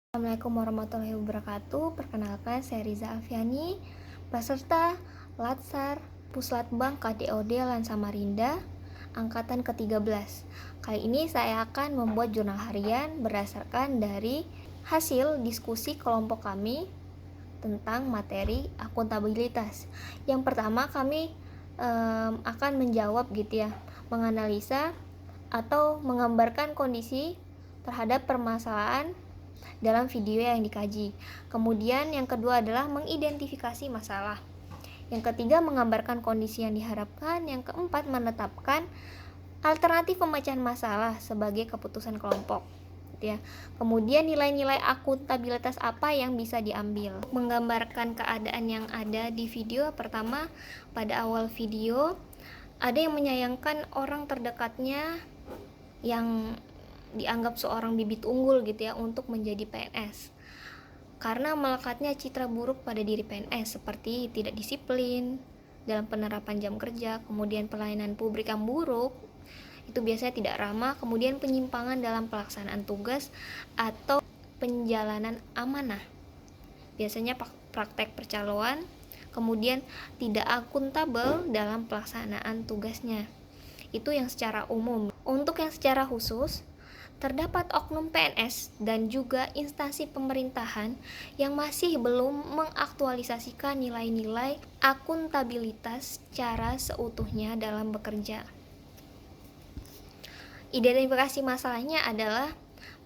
Assalamualaikum warahmatullahi wabarakatuh. Perkenalkan, saya Riza Alfiani, peserta Latsar Puslatbang KDOD Lan Samarinda angkatan ke-13. Kali ini saya akan membuat jurnal harian berdasarkan dari hasil diskusi kelompok kami tentang materi akuntabilitas. Yang pertama kami akan menjawab menganalisa atau menggambarkan kondisi terhadap permasalahan dalam video yang dikaji. Kemudian yang kedua adalah mengidentifikasi masalah. Yang ketiga menggambarkan kondisi yang diharapkan. Yang keempat menetapkan alternatif pemecahan masalah sebagai keputusan kelompok. Kemudian nilai-nilai akuntabilitas apa yang bisa diambil. Menggambarkan keadaan yang ada di video. Pertama, pada awal video ada yang menyayangkan orang terdekatnya yang dianggap seorang bibit unggul untuk menjadi PNS karena melekatnya citra buruk pada diri PNS seperti tidak disiplin dalam penerapan jam kerja, kemudian pelayanan publik yang buruk, itu biasanya tidak ramah, kemudian penyimpangan dalam pelaksanaan tugas atau penjalanan amanah, biasanya praktek percaloan, kemudian tidak akuntabel dalam pelaksanaan tugasnya. Itu yang secara umum. Untuk yang secara khusus, terdapat oknum PNS dan juga instansi pemerintahan yang masih belum mengaktualisasikan nilai-nilai akuntabilitas secara seutuhnya dalam bekerja. Identifikasi masalahnya adalah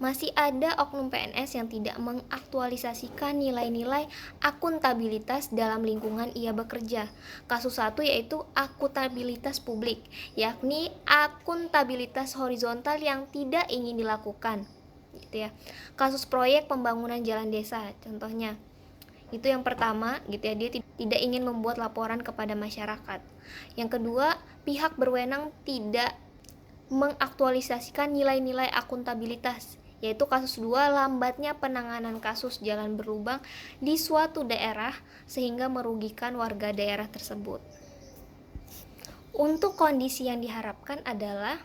masih ada oknum PNS yang tidak mengaktualisasikan nilai-nilai akuntabilitas dalam lingkungan ia bekerja. Kasus satu yaitu akuntabilitas publik, yakni akuntabilitas horizontal yang tidak ingin dilakukan. Kasus proyek pembangunan jalan desa, contohnya. Itu yang pertama, dia tidak ingin membuat laporan kepada masyarakat. Yang kedua, pihak berwenang tidak mengaktualisasikan nilai-nilai akuntabilitas, yaitu kasus 2, lambatnya penanganan kasus jalan berlubang di suatu daerah sehingga merugikan warga daerah tersebut. Untuk kondisi yang diharapkan adalah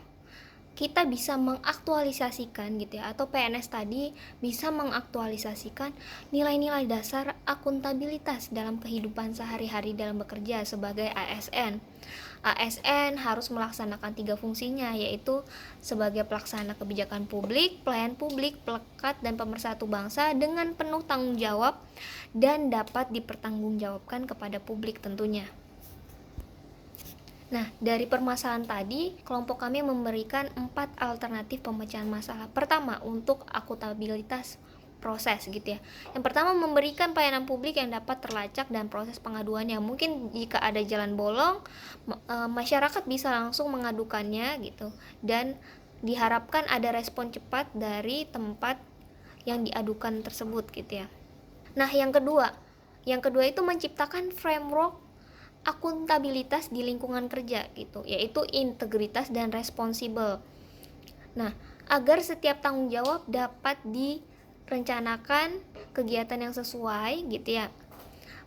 kita bisa mengaktualisasikan atau PNS tadi bisa mengaktualisasikan nilai-nilai dasar akuntabilitas dalam kehidupan sehari-hari dalam bekerja sebagai ASN. ASN harus melaksanakan 3 fungsinya, yaitu sebagai pelaksana kebijakan publik, pelayan publik, pelekat, dan pemersatu bangsa dengan penuh tanggung jawab dan dapat dipertanggungjawabkan kepada publik tentunya. Nah, dari permasalahan tadi, kelompok kami memberikan 4 alternatif pemecahan masalah. Pertama, untuk akuntabilitas proses Yang pertama, memberikan pelayanan publik yang dapat terlacak dan proses pengaduannya. Mungkin jika ada jalan bolong, masyarakat bisa langsung mengadukannya dan diharapkan ada respon cepat dari tempat yang diadukan tersebut Nah, yang kedua itu menciptakan framework akuntabilitas di lingkungan kerja yaitu integritas dan responsibel. Nah, agar setiap tanggung jawab dapat direncanakan kegiatan yang sesuai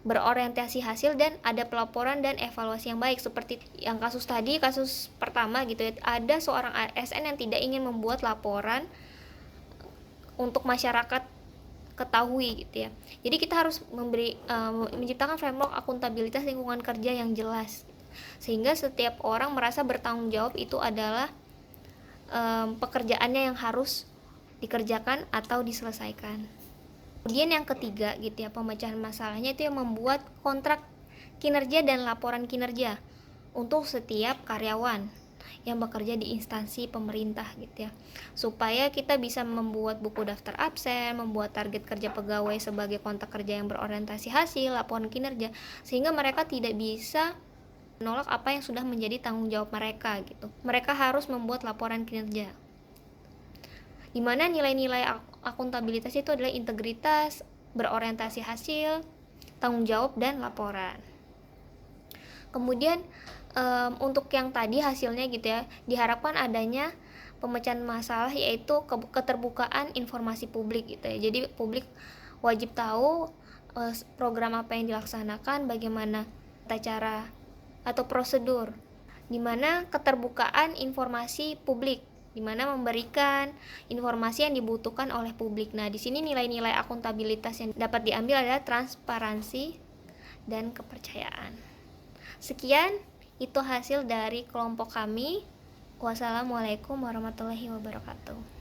berorientasi hasil dan ada pelaporan dan evaluasi yang baik. Seperti yang kasus tadi, kasus pertama ada seorang ASN yang tidak ingin membuat laporan untuk masyarakat ketahui Jadi kita harus menciptakan framework akuntabilitas lingkungan kerja yang jelas sehingga setiap orang merasa bertanggung jawab itu adalah pekerjaannya yang harus dikerjakan atau diselesaikan. Kemudian yang ketiga pemecahan masalahnya itu yang membuat kontrak kinerja dan laporan kinerja untuk setiap karyawan yang bekerja di instansi pemerintah supaya kita bisa membuat buku daftar absen, membuat target kerja pegawai sebagai kontrak kerja yang berorientasi hasil, laporan kinerja, sehingga mereka tidak bisa menolak apa yang sudah menjadi tanggung jawab mereka Mereka harus membuat laporan kinerja, di mana nilai-nilai akuntabilitas itu adalah integritas, berorientasi hasil, tanggung jawab, dan laporan. Kemudian untuk yang tadi hasilnya diharapkan adanya pemecahan masalah yaitu keterbukaan informasi publik Jadi publik wajib tahu program apa yang dilaksanakan, bagaimana tata cara atau prosedur, di mana keterbukaan informasi publik di mana memberikan informasi yang dibutuhkan oleh publik. Nah, di sini nilai-nilai akuntabilitas yang dapat diambil adalah transparansi dan kepercayaan. Sekian, itu hasil dari kelompok kami. Wassalamualaikum warahmatullahi wabarakatuh.